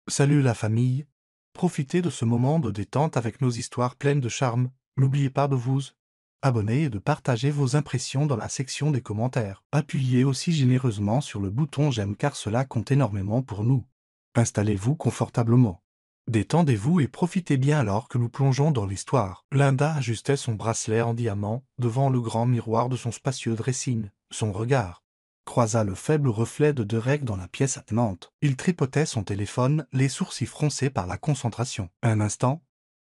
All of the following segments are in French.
Salut la famille. Profitez de ce moment de détente avec nos histoires pleines de charme. N'oubliez pas de vous abonner et de partager vos impressions dans la section des commentaires. Appuyez aussi généreusement sur le bouton j'aime car cela compte énormément pour nous. Installez-vous confortablement. Détendez-vous et profitez bien alors que nous plongeons dans l'histoire. Linda ajustait son bracelet en diamant devant le grand miroir de son spacieux dressing. Son regard croisa le faible reflet de Derek dans la pièce attenante. Il tripotait son téléphone, les sourcils froncés par la concentration. Un instant,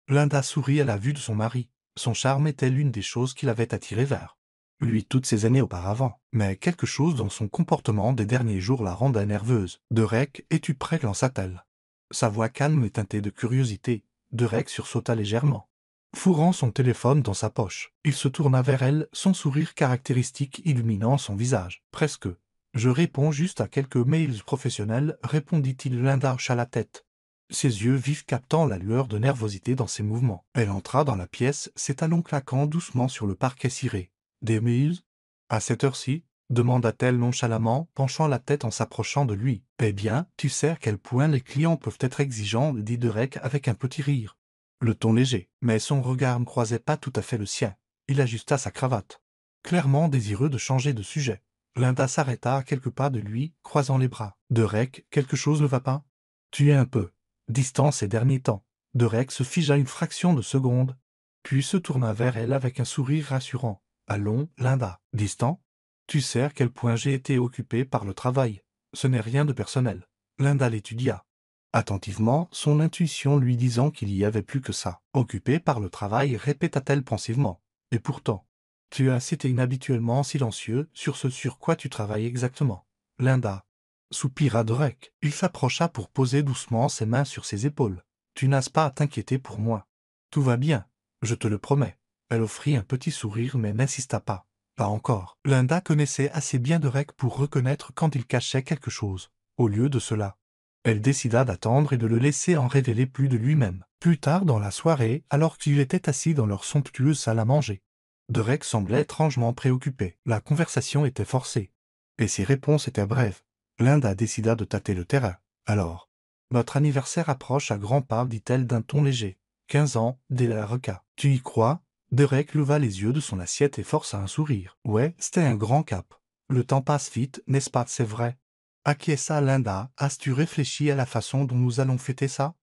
Linda sourit à la vue de son mari. Son charme était l'une des choses qui l'avait attiré vers lui toutes ces années auparavant. Mais quelque chose dans son comportement des derniers jours la rendait nerveuse. « Derek, es-tu prêt ?» lança-t-elle. Sa voix calme et teintée de curiosité. Derek sursauta légèrement. Fourrant son téléphone dans sa poche, il se tourna vers elle, son sourire caractéristique illuminant son visage. « Presque. Je réponds juste à quelques mails professionnels, répondit-il. Linda hocha la tête, ses yeux vifs captant la lueur de nervosité dans ses mouvements. Elle entra dans la pièce, ses talons claquant doucement sur le parquet ciré. « Des mails ? À cette heure-ci » demanda-t-elle nonchalamment, penchant la tête en s'approchant de lui. « Eh bien, tu sais à quel point les clients peuvent être exigeants, dit Derek avec un petit rire. Le ton léger, mais son regard ne croisait pas tout à fait le sien. Il ajusta sa cravate, clairement désireux de changer de sujet. Linda s'arrêta à quelques pas de lui, croisant les bras. « Derek, quelque chose ne va pas ? Tu es un peu distant ces derniers temps. » Derek se figea une fraction de seconde, puis se tourna vers elle avec un sourire rassurant. « Allons, Linda. Distant ? Tu sais à quel point j'ai été occupé par le travail. Ce n'est rien de personnel. » Linda l'étudia attentivement, son intuition lui disant qu'il y avait plus que ça. « Occupé par le travail » répéta-t-elle pensivement. « Et pourtant, tu as été inhabituellement silencieux sur ce sur quoi tu travailles exactement. » Linda soupira Derek. Il s'approcha pour poser doucement ses mains sur ses épaules. « Tu n'as pas à t'inquiéter pour moi. Tout va bien, je te le promets. » Elle offrit un petit sourire mais n'insista pas. Pas encore. Linda connaissait assez bien Derek pour reconnaître quand il cachait quelque chose. Au lieu de cela, elle décida d'attendre et de le laisser en révéler plus de lui-même. Plus tard dans la soirée, alors qu'il était assis dans leur somptueuse salle à manger, Derek semblait étrangement préoccupé. La conversation était forcée, et ses réponses étaient brèves. Linda décida de tâter le terrain. « Alors, notre anniversaire approche à grands pas, dit-elle d'un ton léger. 15 ans, dès la reca. Tu y crois ?» Derek leva les yeux de son assiette et força un sourire. « Ouais, c'était un grand cap. Le temps passe vite, n'est-ce pas, c'est vrai ?» Acquiesça Linda. « As-tu réfléchi à la façon dont nous allons fêter ça ?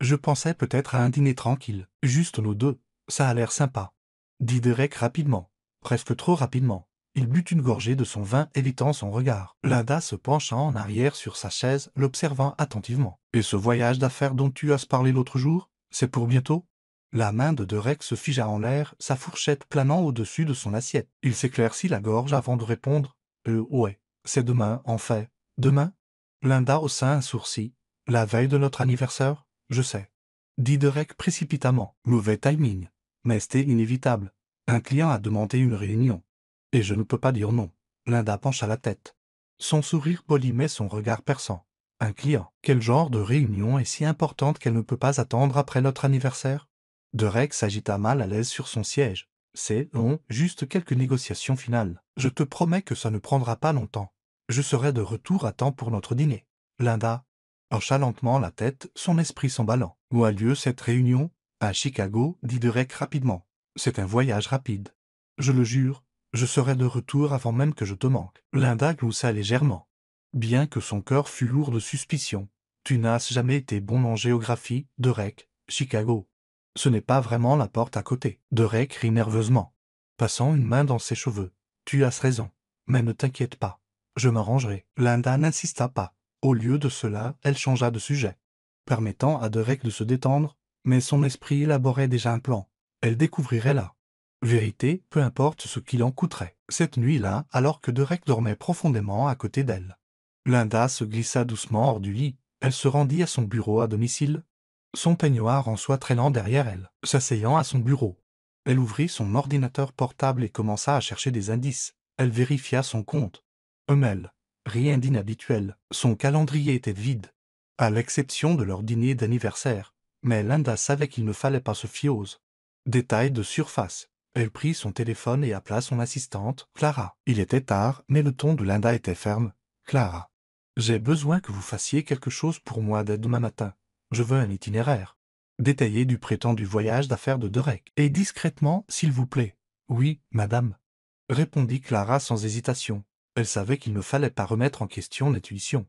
Je pensais peut-être à un dîner tranquille, juste nous deux. Ça a l'air sympa. » dit Derek rapidement, presque trop rapidement. Il but une gorgée de son vin, évitant son regard. Linda se pencha en arrière sur sa chaise, l'observant attentivement. « Et ce voyage d'affaires dont tu as parlé l'autre jour, c'est pour bientôt ?» La main de Derek se figea en l'air, sa fourchette planant au-dessus de son assiette. Il s'éclaircit la gorge avant de répondre. « Ouais, c'est demain, en fait. » « Demain ?» Linda haussa un sourcil. « La veille de notre anniversaire ? Je sais. » dit Derek précipitamment. Mauvais timing. Mais c'était inévitable. Un client a demandé une réunion. Et je ne peux pas dire non. Linda pencha la tête. Son sourire polimait son regard perçant. Un client. Quel genre de réunion est si importante qu'elle ne peut pas attendre après notre anniversaire ? Derek s'agita mal à l'aise sur son siège. C'est long, juste quelques négociations finales. Je te promets que ça ne prendra pas longtemps. Je serai de retour à temps pour notre dîner. Linda hocha lentement la tête, son esprit s'emballant. Où a lieu cette réunion ? À Chicago, dit Derek rapidement. C'est un voyage rapide. Je le jure, je serai de retour avant même que je te manque. Linda gloussa légèrement, bien que son cœur fût lourd de suspicion. Tu n'as jamais été bon en géographie, Derek. Chicago. Ce n'est pas vraiment la porte à côté. Derek rit nerveusement, passant une main dans ses cheveux. Tu as raison, mais ne t'inquiète pas. Je m'arrangerai. Linda n'insista pas. Au lieu de cela, elle changea de sujet, permettant à Derek de se détendre, mais son esprit élaborait déjà un plan. Elle découvrirait la vérité, peu importe ce qu'il en coûterait. Cette nuit-là, alors que Derek dormait profondément à côté d'elle, Linda se glissa doucement hors du lit. Elle se rendit à son bureau à domicile, son peignoir en soie traînant derrière elle. S'asseyant à son bureau, elle ouvrit son ordinateur portable et commença à chercher des indices. Elle vérifia son compte. Mail. Rien d'inhabituel. Son calendrier était vide, à l'exception de leur dîner d'anniversaire. Mais Linda savait qu'il ne fallait pas se fier aux détails de surface. Elle prit son téléphone et appela son assistante, Clara. Il était tard, mais le ton de Linda était ferme. « Clara, j'ai besoin que vous fassiez quelque chose pour moi dès demain matin. Je veux un itinéraire détaillé du prétendu voyage d'affaires de Derek. Et discrètement, s'il vous plaît. Oui, madame, répondit Clara sans hésitation. Elle savait qu'il ne fallait pas remettre en question l'intuition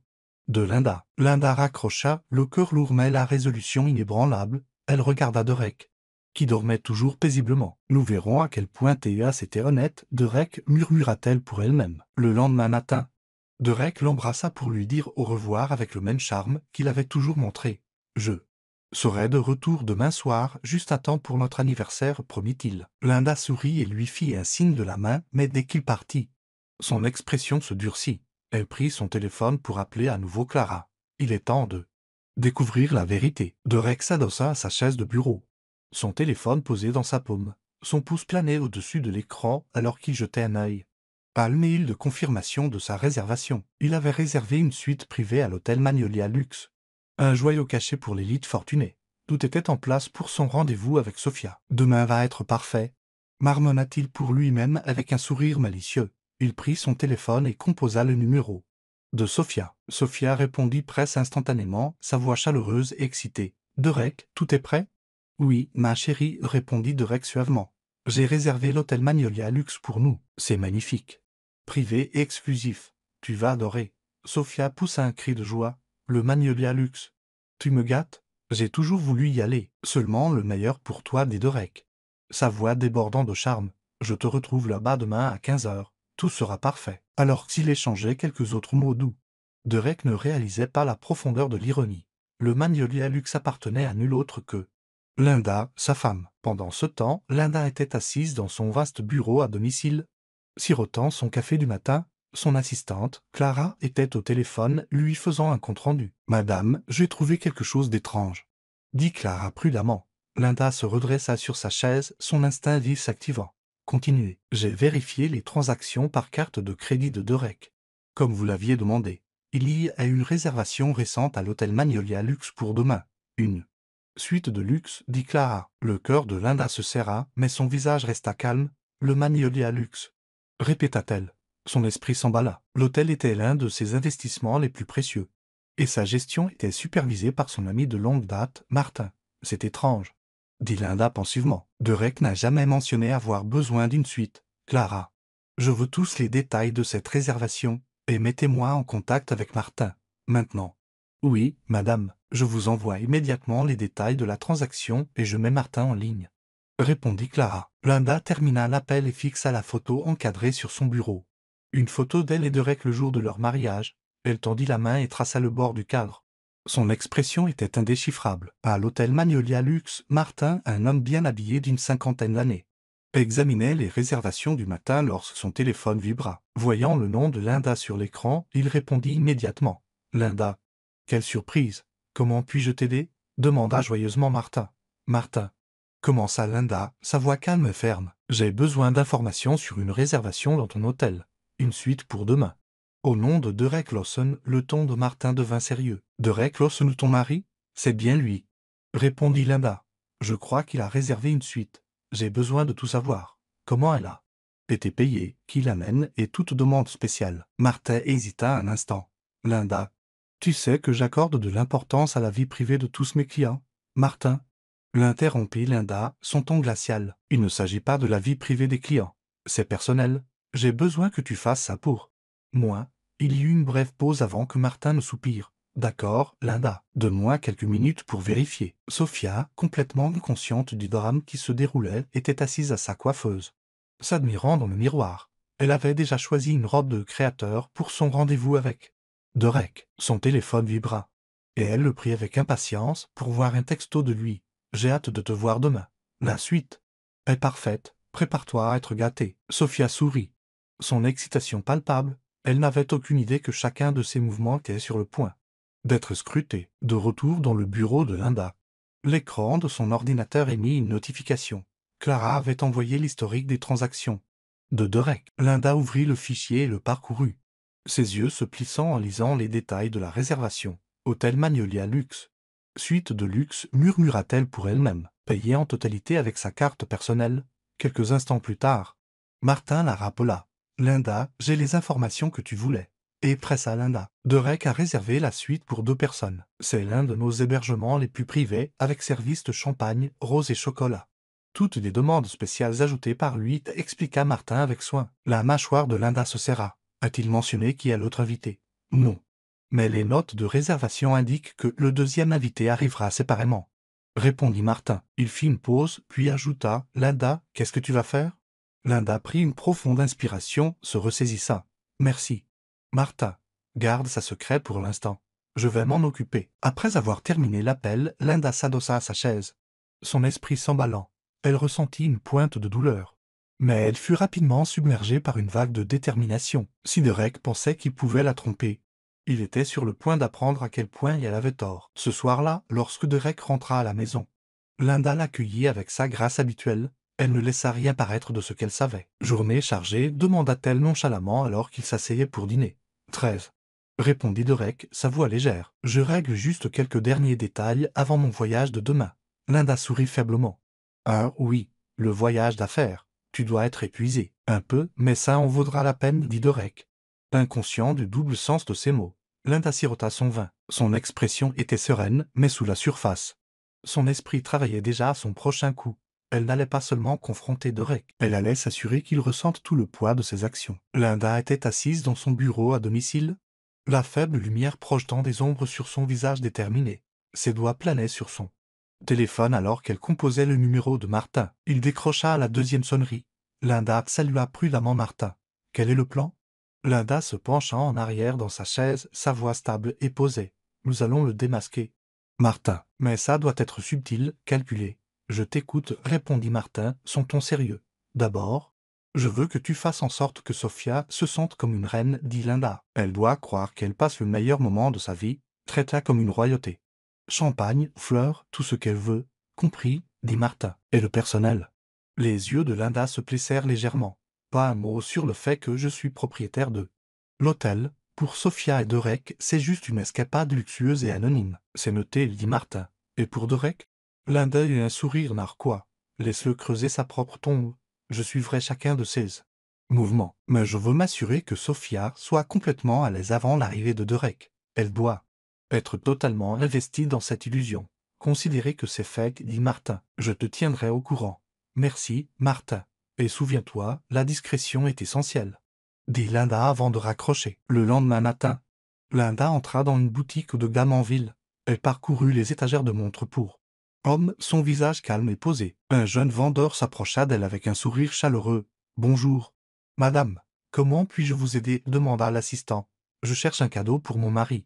de Linda. Linda raccrocha, le cœur lourd mais la résolution inébranlable. Elle regarda Derek, qui dormait toujours paisiblement. Nous verrons à quel point Théas était honnête, Derek, murmura-t-elle pour elle-même. Le lendemain matin, Derek l'embrassa pour lui dire au revoir avec le même charme qu'il avait toujours montré. Je serai de retour demain soir, juste à temps pour notre anniversaire, promit-il. Linda sourit et lui fit un signe de la main, mais dès qu'il partit, son expression se durcit. Elle prit son téléphone pour appeler à nouveau Clara. Il est temps de découvrir la vérité. Derek s'adossa à sa chaise de bureau, son téléphone posé dans sa paume. Son pouce planait au-dessus de l'écran alors qu'il jetait un œil à le mail de confirmation de sa réservation. Il avait réservé une suite privée à l'hôtel Magnolia Luxe. Un joyau caché pour l'élite fortunée. Tout était en place pour son rendez-vous avec Sophia. Demain va être parfait, marmonna-t-il pour lui-même avec un sourire malicieux. Il prit son téléphone et composa le numéro de Sophia. Sophia répondit presque instantanément, sa voix chaleureuse et excitée. « Derek, tout est prêt ?»« Oui, ma chérie, répondit Derek suavement. J'ai réservé l'hôtel Magnolia Luxe pour nous. C'est magnifique. Privé et exclusif. Tu vas adorer. » Sophia poussa un cri de joie. « Le Magnolia Luxe. Tu me gâtes? J'ai toujours voulu y aller. Seulement le meilleur pour toi, dit Derek, sa voix débordant de charme. Je te retrouve là-bas demain à 15 heures. Tout sera parfait. » Alors qu'il échangeait quelques autres mots doux, Derek ne réalisait pas la profondeur de l'ironie. Le Magnolia Luxe appartenait à nul autre que Linda, sa femme. Pendant ce temps, Linda était assise dans son vaste bureau à domicile, sirotant son café du matin. Son assistante, Clara, était au téléphone, lui faisant un compte-rendu. « Madame, j'ai trouvé quelque chose d'étrange, » dit Clara prudemment. Linda se redressa sur sa chaise, son instinct vif s'activant. « Continuez. J'ai vérifié les transactions par carte de crédit de Derek, comme vous l'aviez demandé. Il y a une réservation récente à l'hôtel Magnolia Luxe pour demain. Une suite de luxe, dit Clara. Le cœur de Linda se serra, mais son visage resta calme. Le Magnolia Luxe, répéta-t-elle. Son esprit s'emballa. L'hôtel était l'un de ses investissements les plus précieux, et sa gestion était supervisée par son ami de longue date, Martin. C'est étrange, dit Linda pensivement. Derek n'a jamais mentionné avoir besoin d'une suite. Clara, je veux tous les détails de cette réservation, et mettez-moi en contact avec Martin, maintenant. Oui, madame, je vous envoie immédiatement les détails de la transaction et je mets Martin en ligne, répondit Clara. Linda termina l'appel et fixa la photo encadrée sur son bureau. Une photo d'elle et Derek le jour de leur mariage. Elle tendit la main et traça le bord du cadre. Son expression était indéchiffrable. À l'hôtel Magnolia Luxe, Martin, un homme bien habillé d'une cinquantaine d'années, examinait les réservations du matin lorsque son téléphone vibra. Voyant le nom de Linda sur l'écran, il répondit immédiatement. « Linda. Quelle surprise. Comment puis-je t'aider ?» demanda joyeusement Martin. « Martin, » commença Linda, sa voix calme et ferme. « J'ai besoin d'informations sur une réservation dans ton hôtel. Une suite pour demain. » Au nom de Derek Lawson, le ton de Martin devint sérieux. « Derek Lawson, ton mari ? C'est bien lui, » répondit Linda. « Je crois qu'il a réservé une suite. J'ai besoin de tout savoir. Comment elle a été payée, qui l'amène et toute demande spéciale. » Martin hésita un instant. « Linda, tu sais que j'accorde de l'importance à la vie privée de tous mes clients. » Martin l'interrompit Linda, son ton glacial. « Il ne s'agit pas de la vie privée des clients. C'est personnel. J'ai besoin que tu fasses ça pour moi. » Il y eut une brève pause avant que Martin ne soupire. « D'accord, Linda. Donne-moi quelques minutes pour vérifier. » Sophia, complètement inconsciente du drame qui se déroulait, était assise à sa coiffeuse, s'admirant dans le miroir. Elle avait déjà choisi une robe de créateur pour son rendez-vous avec Derek. Son téléphone vibra, et elle le prit avec impatience pour voir un texto de lui. « J'ai hâte de te voir demain. La suite est parfaite. Prépare-toi à être gâtée. » Sophia sourit, son excitation palpable. Elle n'avait aucune idée que chacun de ses mouvements était sur le point d'être scruté. De retour dans le bureau de Linda, l'écran de son ordinateur émit une notification. Clara avait envoyé l'historique des transactions de Derek. Linda ouvrit le fichier et le parcourut, ses yeux se plissant en lisant les détails de la réservation. « Hôtel Magnolia Luxe. Suite de luxe, » murmura-t-elle pour elle-même, payée en totalité avec sa carte personnelle. Quelques instants plus tard, Martin la rappela. « Linda, j'ai les informations que tu voulais. et pressa Linda. Derek a réservé la suite pour 2 personnes. C'est l'un de nos hébergements les plus privés, avec service de champagne, rose et chocolat. Toutes les demandes spéciales ajoutées par lui, expliqua Martin avec soin. La mâchoire de Linda se serra. A-t-il mentionné qui est l'autre invité? Non. Mais les notes de réservation indiquent que le deuxième invité arrivera séparément. Répondit Martin. Il fit une pause, puis ajouta, « Linda, qu'est-ce que tu vas faire ?» Linda prit une profonde inspiration, se ressaisissa. « Merci. » Martha, garde ça secret pour l'instant. Je vais m'en occuper. Après avoir terminé l'appel, Linda s'adossa à sa chaise. Son esprit s'emballant. Elle ressentit une pointe de douleur. Mais elle fut rapidement submergée par une vague de détermination. Si Derek pensait qu'il pouvait la tromper, il était sur le point d'apprendre à quel point elle avait tort. Ce soir-là, lorsque Derek rentra à la maison, Linda l'accueillit avec sa grâce habituelle. Elle ne laissa rien paraître de ce qu'elle savait. « Journée chargée ?» demanda-t-elle nonchalamment alors qu'il s'asseyait pour dîner. « 13. » répondit Derek, sa voix légère. « Je règle juste quelques derniers détails avant mon voyage de demain. » Linda sourit faiblement. « Ah oui, le voyage d'affaires. Tu dois être épuisé. Un peu, mais ça en vaudra la peine, dit Derek. Inconscient du double sens de ses mots, Linda sirota son vin. Son expression était sereine, mais sous la surface. Son esprit travaillait déjà à son prochain coup. Elle n'allait pas seulement confronter Derek, elle allait s'assurer qu'il ressente tout le poids de ses actions. Linda était assise dans son bureau à domicile, la faible lumière projetant des ombres sur son visage déterminé. Ses doigts planaient sur son téléphone alors qu'elle composait le numéro de Martin. Il décrocha à la deuxième sonnerie. Linda salua prudemment Martin. « Quel est le plan ?» Linda se pencha en arrière dans sa chaise, sa voix stable et posée. « Nous allons le démasquer. » Martin. « Mais ça doit être subtil, calculé. »« Je t'écoute, » répondit Martin, son ton sérieux. « D'abord, je veux que tu fasses en sorte que Sophia se sente comme une reine, dit Linda. Elle doit croire qu'elle passe le meilleur moment de sa vie, traite-la comme une royauté. Champagne, fleurs, tout ce qu'elle veut, compris, dit Martin. Et le personnel. Les yeux de Linda se plissèrent légèrement. Pas un mot sur le fait que je suis propriétaire de l'hôtel. Pour Sophia et Derek, c'est juste une escapade luxueuse et anonyme. C'est noté, dit Martin. Et pour Derek? Linda eut un sourire narquois. Laisse-le creuser sa propre tombe. Je suivrai chacun de ses mouvements. Mais je veux m'assurer que Sophia soit complètement à l'aise avant l'arrivée de Derek. Elle doit être totalement investie dans cette illusion. Considérez que c'est fait, dit Martin. Je te tiendrai au courant. Merci, Martin. Et souviens-toi, la discrétion est essentielle, dit Linda avant de raccrocher. Le lendemain matin, Linda entra dans une boutique de gamme en ville. Elle parcourut les étagères de montres pour homme, son visage calme et posé. Un jeune vendeur s'approcha d'elle avec un sourire chaleureux. « Bonjour. Madame, comment puis-je vous aider ?» demanda l'assistant. « Je cherche un cadeau pour mon mari, »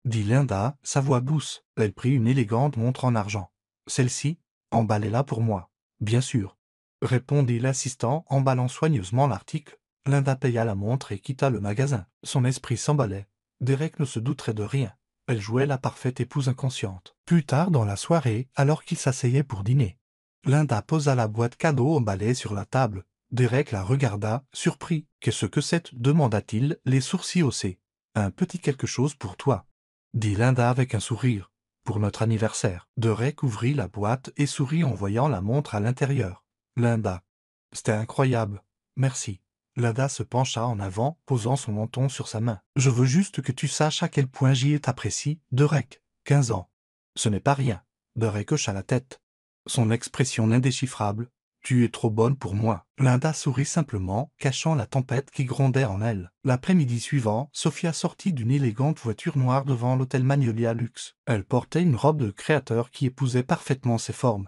dit Linda, sa voix douce. Elle prit une élégante montre en argent. « Celle-ci, emballez-la pour moi. »« Bien sûr, » répondit l'assistant, emballant soigneusement l'article. Linda paya la montre et quitta le magasin. Son esprit s'emballait. Derek ne se douterait de rien. Elle jouait la parfaite épouse inconsciente. Plus tard dans la soirée, alors qu'il s'asseyait pour dîner, Linda posa la boîte cadeau emballée sur la table. Derek la regarda, surpris. « Qu'est-ce que c'est ?» demanda-t-il, les sourcils haussés. « Un petit quelque chose pour toi, » dit Linda avec un sourire. « Pour notre anniversaire. » Derek ouvrit la boîte et sourit en voyant la montre à l'intérieur. Linda. « C'était incroyable. Merci. » Linda se pencha en avant, posant son menton sur sa main. « Je veux juste que tu saches à quel point j'y t'apprécie, Derek. 15 ans. Ce n'est pas rien. » Derek hocha la tête. Son expression indéchiffrable. « Tu es trop bonne pour moi. » Linda sourit simplement, cachant la tempête qui grondait en elle. L'après-midi suivant, Sophia sortit d'une élégante voiture noire devant l'hôtel Magnolia Luxe. Elle portait une robe de créateur qui épousait parfaitement ses formes.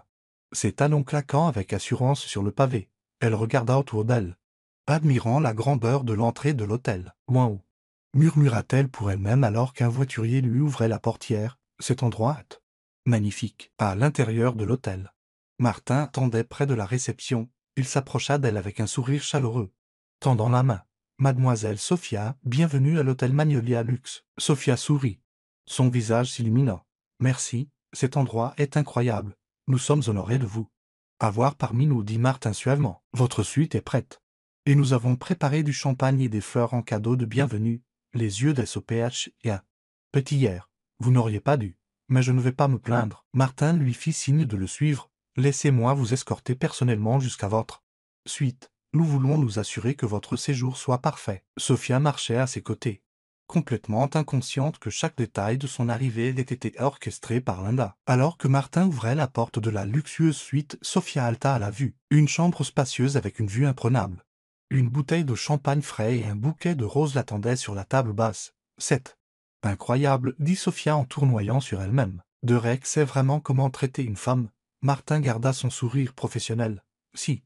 Ses talons claquant avec assurance sur le pavé. Elle regarda autour d'elle, admirant la grandeur de l'entrée de l'hôtel. « Waouh !» murmura-t-elle pour elle-même alors qu'un voiturier lui ouvrait la portière. « Cet endroit est magnifique. » À l'intérieur de l'hôtel, Martin attendait près de la réception. Il s'approcha d'elle avec un sourire chaleureux, tendant la main. « Mademoiselle Sophia, bienvenue à l'hôtel Magnolia Luxe. » Sophia sourit. Son visage s'illumina. « Merci, cet endroit est incroyable. Nous sommes honorés de vous avoir parmi nous, dit Martin suavement. Votre suite est prête. Et nous avons préparé du champagne et des fleurs en cadeau de bienvenue. » Les yeux d'SOPH et un petit hier. « Vous n'auriez pas dû. Mais je ne vais pas me plaindre. » Martin lui fit signe de le suivre. « Laissez-moi vous escorter personnellement jusqu'à votre suite. Nous voulons nous assurer que votre séjour soit parfait. » Sophia marchait à ses côtés, complètement inconsciente que chaque détail de son arrivée ait été orchestré par Linda. Alors que Martin ouvrait la porte de la luxueuse suite, Sophia halta à la vue. Une chambre spacieuse avec une vue imprenable. Une bouteille de champagne frais et un bouquet de roses l'attendaient sur la table basse. C'est incroyable, dit Sophia en tournoyant sur elle-même. Derek sait vraiment comment traiter une femme. Martin garda son sourire professionnel. Si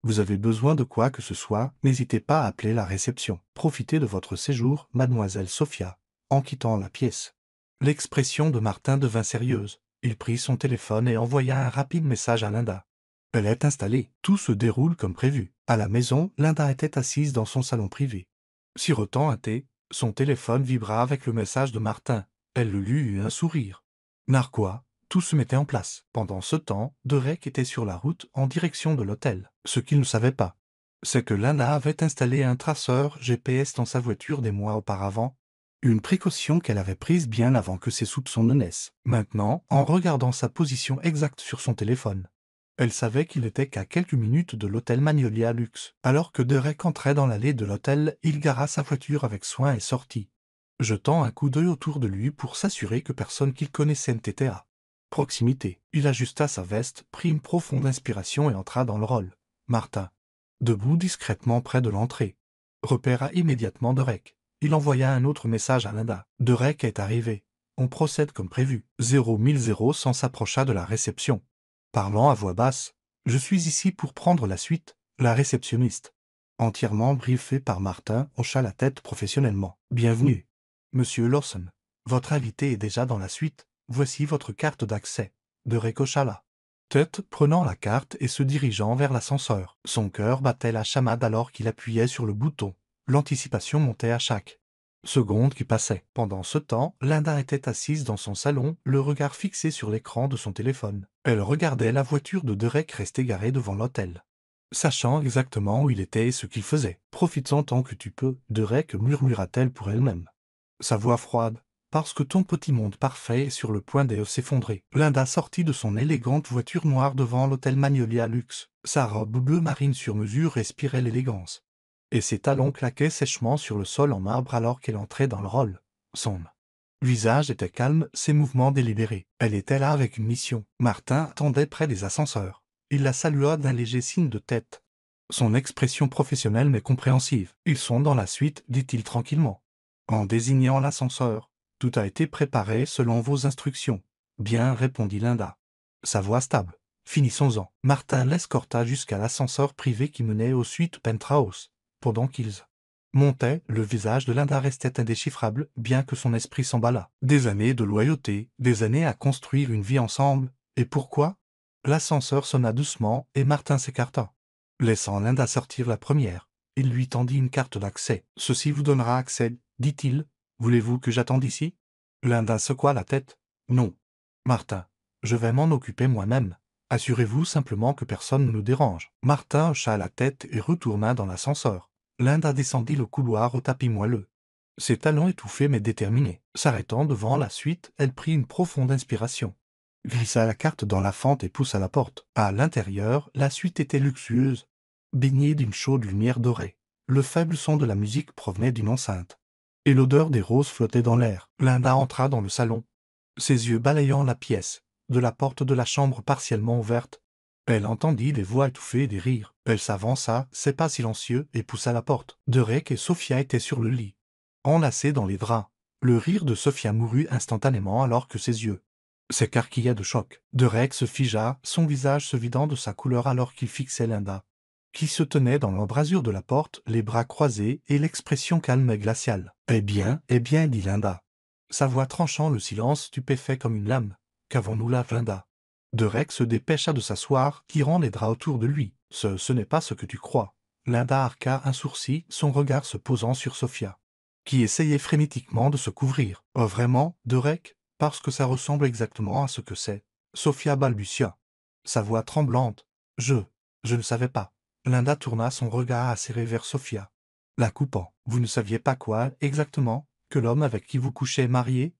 vous avez besoin de quoi que ce soit, n'hésitez pas à appeler la réception. Profitez de votre séjour, mademoiselle Sophia, en quittant la pièce. L'expression de Martin devint sérieuse. Il prit son téléphone et envoya un rapide message à Linda. Elle est installée. Tout se déroule comme prévu. À la maison, Linda était assise dans son salon privé. Sirotant un thé, son téléphone vibra avec le message de Martin. Elle le lut et eut un sourire. Narquois, tout se mettait en place. Pendant ce temps, Derek était sur la route en direction de l'hôtel. Ce qu'il ne savait pas, c'est que Linda avait installé un traceur GPS dans sa voiture des mois auparavant. Une précaution qu'elle avait prise bien avant que ses soupçons ne naissent. Maintenant, en regardant sa position exacte sur son téléphone, elle savait qu'il n'était qu'à quelques minutes de l'hôtel Magnolia Luxe. Alors que Derek entrait dans l'allée de l'hôtel, il gara sa voiture avec soin et sortit, jetant un coup d'œil autour de lui pour s'assurer que personne qu'il connaissait n'était à proximité. Il ajusta sa veste, prit une profonde inspiration et entra dans le rôle. Martin, debout discrètement près de l'entrée, repéra immédiatement Derek. Il envoya un autre message à Linda. Derek est arrivé. On procède comme prévu. 0 s'approcha de la réception. Parlant à voix basse, « Je suis ici pour prendre la suite. » La réceptionniste, entièrement briefée par Martin, hocha la tête professionnellement. « Bienvenue, Monsieur Lawson. Votre invité est déjà dans la suite. Voici votre carte d'accès. » Derek hocha la tête, prenant la carte et se dirigeant vers l'ascenseur. Son cœur battait la chamade alors qu'il appuyait sur le bouton. L'anticipation montait à chaque seconde qui passait. Pendant ce temps, Linda était assise dans son salon, le regard fixé sur l'écran de son téléphone. Elle regardait la voiture de Derek rester garée devant l'hôtel, sachant exactement où il était et ce qu'il faisait. « Profites-en tant que tu peux, Derek, murmura-t-elle pour elle-même. Sa voix froide, parce que ton petit monde parfait est sur le point de s'effondrer. » Linda sortit de son élégante voiture noire devant l'hôtel Magnolia Luxe. Sa robe bleu marine sur mesure respirait l'élégance, et ses talons claquaient sèchement sur le sol en marbre alors qu'elle entrait dans le rôle. Son visage était calme, ses mouvements délibérés. Elle était là avec une mission. Martin attendait près des ascenseurs. Il la salua d'un léger signe de tête. Son expression professionnelle mais compréhensive. « Ils sont dans la suite, dit-il tranquillement, en désignant l'ascenseur. « Tout a été préparé selon vos instructions. »« Bien, répondit Linda. Sa voix stable. Finissons-en. » Martin l'escorta jusqu'à l'ascenseur privé qui menait aux suites penthouse. Pendant qu'ils montaient, le visage de Linda restait indéchiffrable, bien que son esprit s'emballât. Des années de loyauté, des années à construire une vie ensemble. Et pourquoi? L'ascenseur sonna doucement et Martin s'écarta, laissant Linda sortir la première. Il lui tendit une carte d'accès. « Ceci vous donnera accès, dit-il. Voulez-vous que j'attende ici ?» Linda secoua la tête. « Non. Martin, je vais m'en occuper moi-même. Assurez-vous simplement que personne ne nous dérange. » Martin hocha la tête et retourna dans l'ascenseur. Linda descendit le couloir au tapis moelleux, ses talons étouffés mais déterminés. S'arrêtant devant la suite, elle prit une profonde inspiration, glissa la carte dans la fente et poussa la porte. À l'intérieur, la suite était luxueuse, baignée d'une chaude lumière dorée. Le faible son de la musique provenait d'une enceinte, et l'odeur des roses flottait dans l'air. Linda entra dans le salon, ses yeux balayant la pièce, de la porte de la chambre partiellement ouverte. Elle entendit des voix étouffées et des rires. Elle s'avança, ses pas silencieux, et poussa la porte. Derek et Sophia étaient sur le lit, enlacés dans les draps. Le rire de Sophia mourut instantanément alors que ses yeux s'écarquillaient de choc. Derek se figea, son visage se vidant de sa couleur alors qu'il fixait Linda, qui se tenait dans l'embrasure de la porte, les bras croisés et l'expression calme et glaciale. « Eh bien, dit Linda, sa voix tranchant le silence stupéfait comme une lame. « Qu'avons-nous là, Linda ?» Derek se dépêcha de s'asseoir, tirant les draps autour de lui. « Ce n'est pas ce que tu crois. » Linda arqua un sourcil, son regard se posant sur Sophia, qui essayait frénétiquement de se couvrir. « Oh vraiment, Derek, parce que ça ressemble exactement à ce que c'est. » Sophia balbutia, sa voix tremblante. « Je ne savais pas. » Linda tourna son regard acéré vers Sophia, la coupant. « Vous ne saviez pas quoi, exactement? Que l'homme avec qui vous couchez est marié?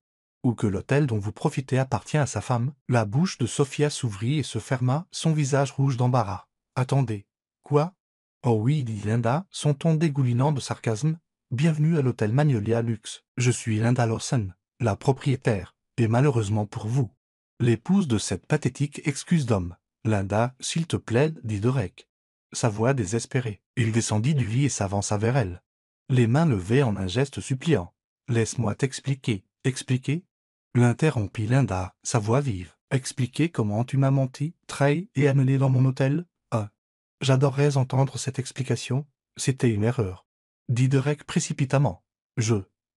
Ou que l'hôtel dont vous profitez appartient à sa femme ?» La bouche de Sophia s'ouvrit et se ferma, son visage rouge d'embarras. « Attendez. Quoi? » « Oh oui, dit Linda, son ton dégoulinant de sarcasme. Bienvenue à l'hôtel Magnolia Luxe. Je suis Linda Lawson, la propriétaire, et malheureusement pour vous, l'épouse de cette pathétique excuse d'homme. Linda, s'il te plaît, dit Derek. Sa voix désespérée. Il descendit du lit et s'avança vers elle. Les mains levées en un geste suppliant. Laisse-moi t'expliquer. Expliquer? L'interrompit Linda, sa voix vive. Expliquer comment tu m'as menti, trahi et amené dans mon hôtel? Ah. J'adorerais entendre cette explication. C'était une erreur. Dit Derek précipitamment.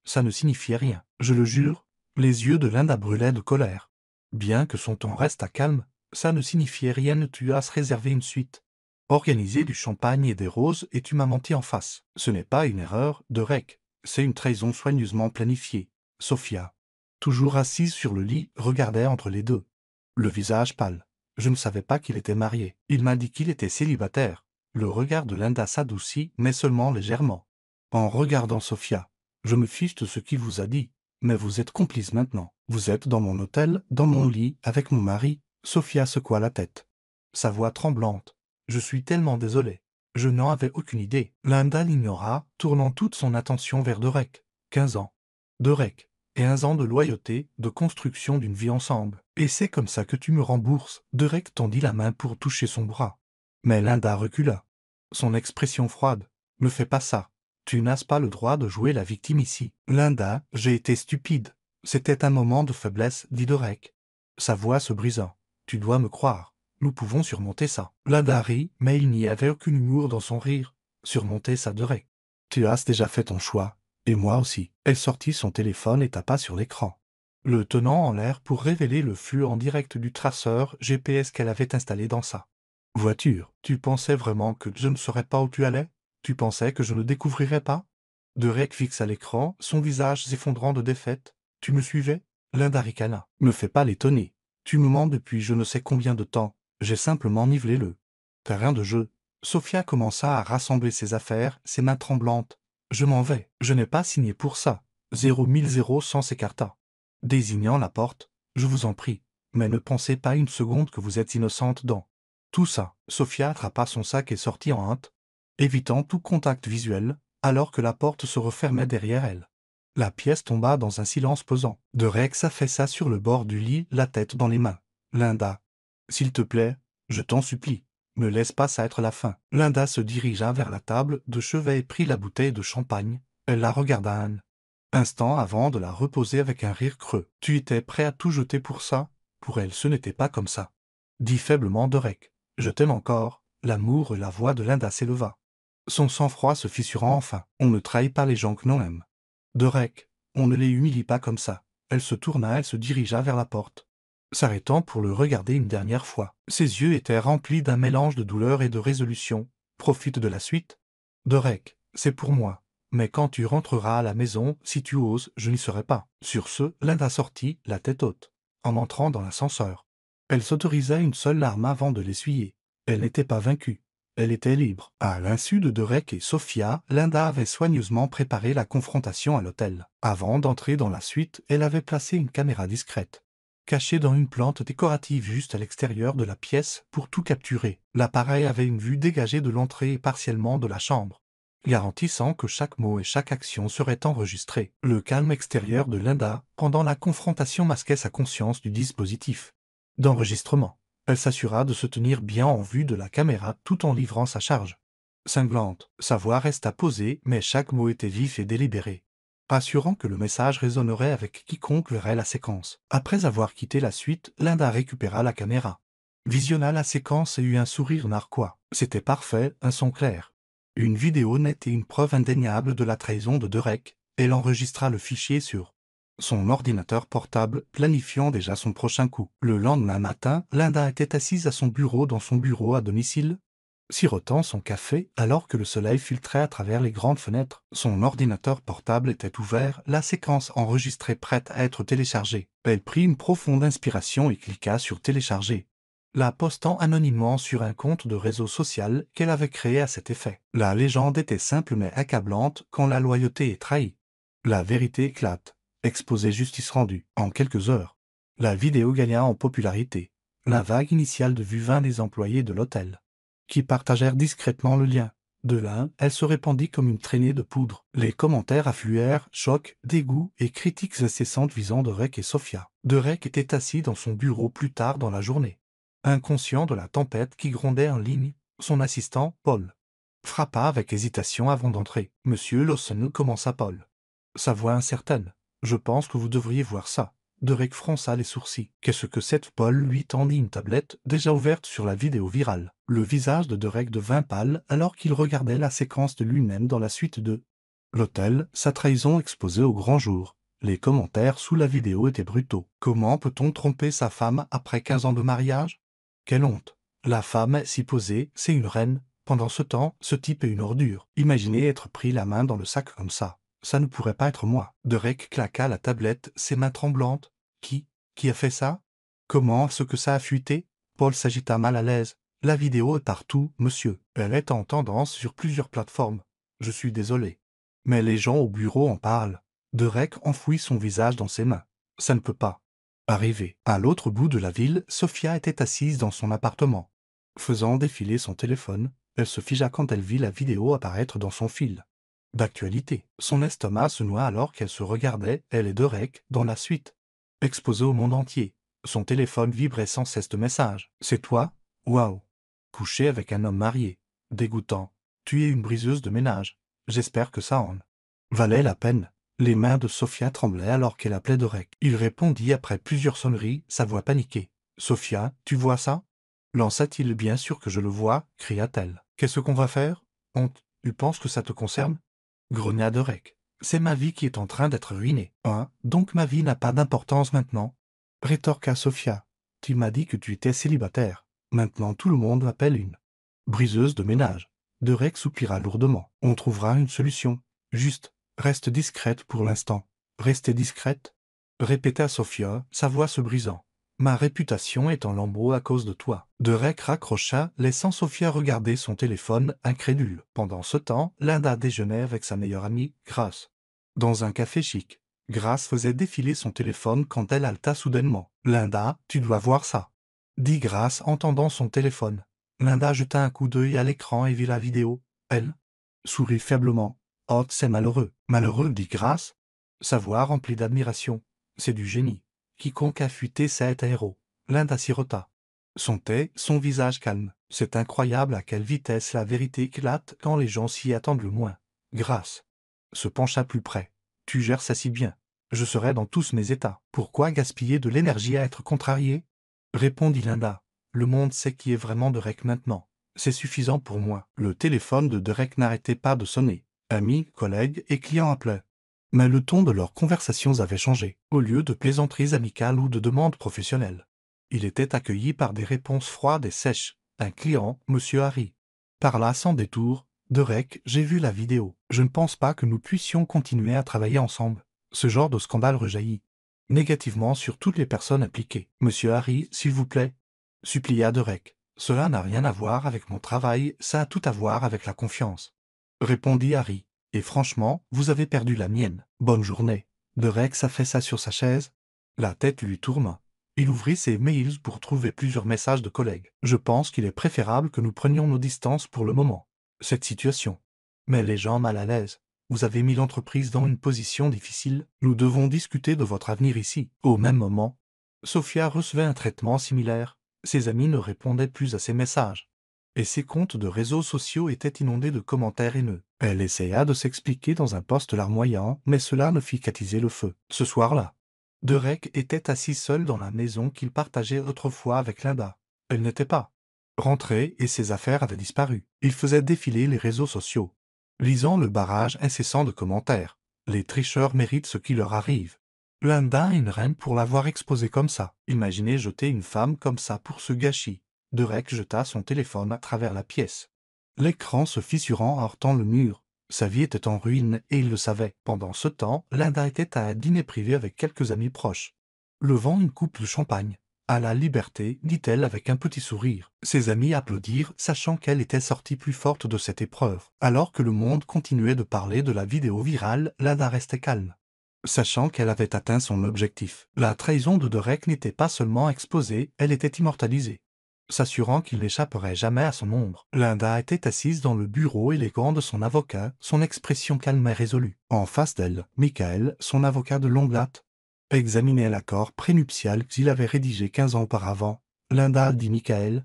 Ça ne signifiait rien. Je le jure. Les yeux de Linda brûlaient de colère. Bien que son ton restât calme, ça ne signifiait rien. Tu as réservé une suite. Organisé du champagne et des roses et tu m'as menti en face. Ce n'est pas une erreur, Derek. C'est une trahison soigneusement planifiée. Sophia, toujours assise sur le lit, regardait entre les deux. Le visage pâle. Je ne savais pas qu'il était marié. Il m'a dit qu'il était célibataire. Le regard de Linda s'adoucit, mais seulement légèrement. En regardant Sophia, je me fiche de ce qu'il vous a dit, mais vous êtes complice maintenant. Vous êtes dans mon hôtel, dans mon lit, avec mon mari. Sophia secoua la tête. Sa voix tremblante. Je suis tellement désolé. Je n'en avais aucune idée. Linda l'ignora, tournant toute son attention vers Derek. 15 ans. Derek. Et 1 an de loyauté, de construction d'une vie ensemble. Et c'est comme ça que tu me rembourses. Derek tendit la main pour toucher son bras. Mais Linda recula. Son expression froide. Ne fais pas ça. Tu n'as pas le droit de jouer la victime ici. Linda, j'ai été stupide. C'était un moment de faiblesse, dit Derek. Sa voix se brisa. Tu dois me croire. Nous pouvons surmonter ça. Linda rit, mais il n'y avait aucun humour dans son rire. Surmonter ça, Derek. Tu as déjà fait ton choix. Et moi aussi. Elle sortit son téléphone et tapa sur l'écran, le tenant en l'air pour révéler le flux en direct du traceur GPS qu'elle avait installé dans sa voiture. Tu pensais vraiment que je ne saurais pas où tu allais? Tu pensais que je ne découvrirais pas? Derek fixa l'écran, son visage s'effondrant de défaite. Tu me suivais? Linda ricana. Me fais pas l'étonner. Tu me mens depuis je ne sais combien de temps. J'ai simplement nivelé le terrain de jeu. Sophia commença à rassembler ses affaires, ses mains tremblantes. Je m'en vais. Je n'ai pas signé pour ça. 0 s'écarta. Désignant la porte. Je vous en prie. Mais ne pensez pas une seconde que vous êtes innocente dans tout ça. Sophia attrapa son sac et sortit en hâte, évitant tout contact visuel, alors que la porte se refermait derrière elle. La pièce tomba dans un silence pesant. Derek s'affaissa sur le bord du lit, la tête dans les mains. Linda. S'il te plaît, je t'en supplie. Ne laisse pas ça être la fin. Linda se dirigea vers la table de chevet et prit la bouteille de champagne. Elle la regarda un instant avant de la reposer avec un rire creux. Tu étais prêt à tout jeter pour ça? Pour elle, ce n'était pas comme ça. Dit faiblement Derek. Je t'aime encore. L'amour et la voix de Linda s'éleva. Son sang-froid se fissurant enfin. On ne trahit pas les gens que l'on aime. Derek, on ne les humilie pas comme ça. Elle se tourna, elle se dirigea vers la porte, s'arrêtant pour le regarder une dernière fois. Ses yeux étaient remplis d'un mélange de douleur et de résolution. Profite de la suite. Derek, c'est pour moi. Mais quand tu rentreras à la maison, si tu oses, je n'y serai pas. Sur ce, Linda sortit, la tête haute, en entrant dans l'ascenseur. Elle s'autorisa une seule larme avant de l'essuyer. Elle n'était pas vaincue. Elle était libre. À l'insu de Derek et Sophia, Linda avait soigneusement préparé la confrontation à l'hôtel. Avant d'entrer dans la suite, elle avait placé une caméra discrète, cachée dans une plante décorative juste à l'extérieur de la pièce pour tout capturer. L'appareil avait une vue dégagée de l'entrée et partiellement de la chambre, garantissant que chaque mot et chaque action seraient enregistrés. Le calme extérieur de Linda, pendant la confrontation, masquait sa conscience du dispositif d'enregistrement. Elle s'assura de se tenir bien en vue de la caméra tout en livrant sa charge cinglante. Sa voix resta posée, mais chaque mot était vif et délibéré, assurant que le message résonnerait avec quiconque verrait la séquence. Après avoir quitté la suite, Linda récupéra la caméra, visionna la séquence et eut un sourire narquois. C'était parfait, un son clair, une vidéo nette et une preuve indéniable de la trahison de Derek. Elle enregistra le fichier sur son ordinateur portable, planifiant déjà son prochain coup. Le lendemain matin, Linda était assise à son bureau dans son bureau à domicile, sirotant son café alors que le soleil filtrait à travers les grandes fenêtres. Son ordinateur portable était ouvert, la séquence enregistrée prête à être téléchargée. Elle prit une profonde inspiration et cliqua sur télécharger, la postant anonymement sur un compte de réseau social qu'elle avait créé à cet effet. La légende était simple mais accablante quand la loyauté est trahie. La vérité éclate. Exposé justice rendue. En quelques heures, la vidéo gagna en popularité. La vague initiale de vues vint des employés de l'hôtel, qui partagèrent discrètement le lien. De là, elle se répandit comme une traînée de poudre. Les commentaires affluèrent, chocs, dégoût et critiques incessantes visant Derek et Sophia. Derek était assis dans son bureau plus tard dans la journée. Inconscient de la tempête qui grondait en ligne, son assistant, Paul, frappa avec hésitation avant d'entrer. « Monsieur Lawson, commença Paul. Sa voix incertaine. « Je pense que vous devriez voir ça. » Derek fronça les sourcils. « Qu'est-ce que c'est ?» Paul lui tendit une tablette déjà ouverte sur la vidéo virale. Le visage de Derek devint pâle alors qu'il regardait la séquence de lui-même dans la suite de l'hôtel, sa trahison exposée au grand jour. Les commentaires sous la vidéo étaient brutaux. Comment peut-on tromper sa femme après 15 ans de mariage? Quelle honte. La femme s'y posait, c'est une reine. Pendant ce temps, ce type est une ordure. Imaginez être pris la main dans le sac comme ça. Ça ne pourrait pas être moi. Derek claqua la tablette, ses mains tremblantes. Qui a fait ça? Comment est-ce que ça a fuité? Paul s'agita mal à l'aise. La vidéo est partout, monsieur. Elle est en tendance sur plusieurs plateformes. Je suis désolé. Mais les gens au bureau en parlent. Derek enfouit son visage dans ses mains. Ça ne peut pas arriver. À l'autre bout de la ville, Sophia était assise dans son appartement. Faisant défiler son téléphone, elle se figea quand elle vit la vidéo apparaître dans son fil d'actualité. Son estomac se noua alors qu'elle se regardait, elle et Derek, dans la suite. Exposée au monde entier. Son téléphone vibrait sans cesse de messages. « C'est toi? Waouh! Coucher avec un homme marié. Dégoûtant. Tu es une briseuse de ménage. J'espère que ça en valait la peine. » Les mains de Sophia tremblaient alors qu'elle appelait Derek. Il répondit après plusieurs sonneries, sa voix paniquée. « Sophia, tu vois ça? » Lança-t-il. « Bien sûr que je le vois, » cria-t-elle. « Qu'est-ce qu'on va faire? Honte, tu penses que ça te concerne? » Grogna Derek. « C'est ma vie qui est en train d'être ruinée. Hein, donc ma vie n'a pas d'importance maintenant? » Rétorqua Sophia. « Tu m'as dit que tu étais célibataire. Maintenant tout le monde m'appelle une briseuse de ménage. » Derek soupira lourdement. « On trouvera une solution. Juste, reste discrète pour l'instant. »« Rester discrète ?» répéta Sophia, sa voix se brisant. « Ma réputation est en lambeaux à cause de toi. » Derek raccrocha, laissant Sophia regarder son téléphone, incrédule. Pendant ce temps, Linda déjeunait avec sa meilleure amie, Grace, dans un café chic. Grace faisait défiler son téléphone quand elle halta soudainement. « Linda, tu dois voir ça, » dit Grace en tendant son téléphone. Linda jeta un coup d'œil à l'écran et vit la vidéo. Elle sourit faiblement. « Oh, c'est malheureux. »« Malheureux, » dit Grace, sa voix remplie d'admiration. « C'est du génie. Quiconque a fuité cet héros. » Linda sirota. Son visage calme. « C'est incroyable à quelle vitesse la vérité éclate quand les gens s'y attendent le moins. » Grace se pencha plus près. « Tu gères ça si bien. Je serai dans tous mes états. Pourquoi gaspiller de l'énergie à être contrarié? » répondit Linda. « Le monde sait qui est vraiment Derek maintenant. C'est suffisant pour moi. » Le téléphone de Derek n'arrêtait pas de sonner. Amis, collègues et clients appelaient. Mais le ton de leurs conversations avait changé. Au lieu de plaisanteries amicales ou de demandes professionnelles, il était accueilli par des réponses froides et sèches. Un client, Monsieur Harry, parla sans détour. « Derek, j'ai vu la vidéo. Je ne pense pas que nous puissions continuer à travailler ensemble. » Ce genre de scandale rejaillit négativement sur toutes les personnes impliquées. « Monsieur Harry, s'il vous plaît, » supplia Derek. « Cela n'a rien à voir avec mon travail, ça a tout à voir avec la confiance, » répondit Harry. « Et franchement, vous avez perdu la mienne. Bonne journée. » Derek s'affaissa sur sa chaise. La tête lui tourna. Il ouvrit ses mails pour trouver plusieurs messages de collègues. « Je pense qu'il est préférable que nous prenions nos distances pour le moment. Cette situation met les gens mal à l'aise. Vous avez mis l'entreprise dans une position difficile. Nous devons discuter de votre avenir ici. » Au même moment, Sophia recevait un traitement similaire. Ses amis ne répondaient plus à ses messages, et ses comptes de réseaux sociaux étaient inondés de commentaires haineux. Elle essaya de s'expliquer dans un post larmoyant, mais cela ne fit qu'attiser le feu. Ce soir-là, Derek était assis seul dans la maison qu'il partageait autrefois avec Linda. Elle n'était pas rentrée et ses affaires avaient disparu. Il faisait défiler les réseaux sociaux, lisant le barrage incessant de commentaires. Les tricheurs méritent ce qui leur arrive. Linda est une reine pour l'avoir exposée comme ça. Imaginez jeter une femme comme ça pour ce gâchis. Derek jeta son téléphone à travers la pièce, l'écran se fissurant en heurtant le mur. Sa vie était en ruine et il le savait. Pendant ce temps, Linda était à un dîner privé avec quelques amis proches, levant une coupe de champagne. « À la liberté, » dit-elle avec un petit sourire. Ses amis applaudirent, sachant qu'elle était sortie plus forte de cette épreuve. Alors que le monde continuait de parler de la vidéo virale, Linda restait calme, sachant qu'elle avait atteint son objectif. La trahison de Derek n'était pas seulement exposée, elle était immortalisée. s'assurant qu'il n'échapperait jamais à son ombre. Linda était assise dans le bureau élégant de son avocat, son expression calme et résolue. En face d'elle, Michael, son avocat de longue date, examinait l'accord prénuptial qu'il avait rédigé 15 ans auparavant. Linda, dit Michael,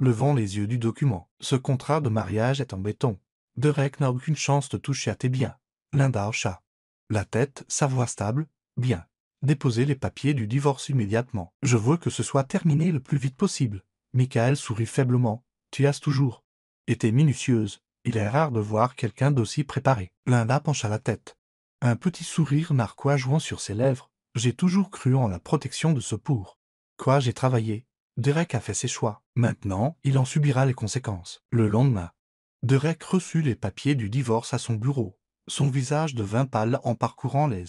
levant les yeux du document. Ce contrat de mariage est en béton. Derek n'a aucune chance de toucher à tes biens. Linda hocha la tête, sa voix stable. Bien. Déposez les papiers du divorce immédiatement. Je veux que ce soit terminé le plus vite possible. Michael sourit faiblement. Tu as toujours été minutieuse. Il est rare de voir quelqu'un d'aussi préparé. Linda pencha la tête. Un petit sourire narquois jouant sur ses lèvres. J'ai toujours cru en la protection de ce pour quoi j'ai travaillé. Derek a fait ses choix. Maintenant, il en subira les conséquences. Le lendemain, Derek reçut les papiers du divorce à son bureau. Son visage devint pâle en parcourant les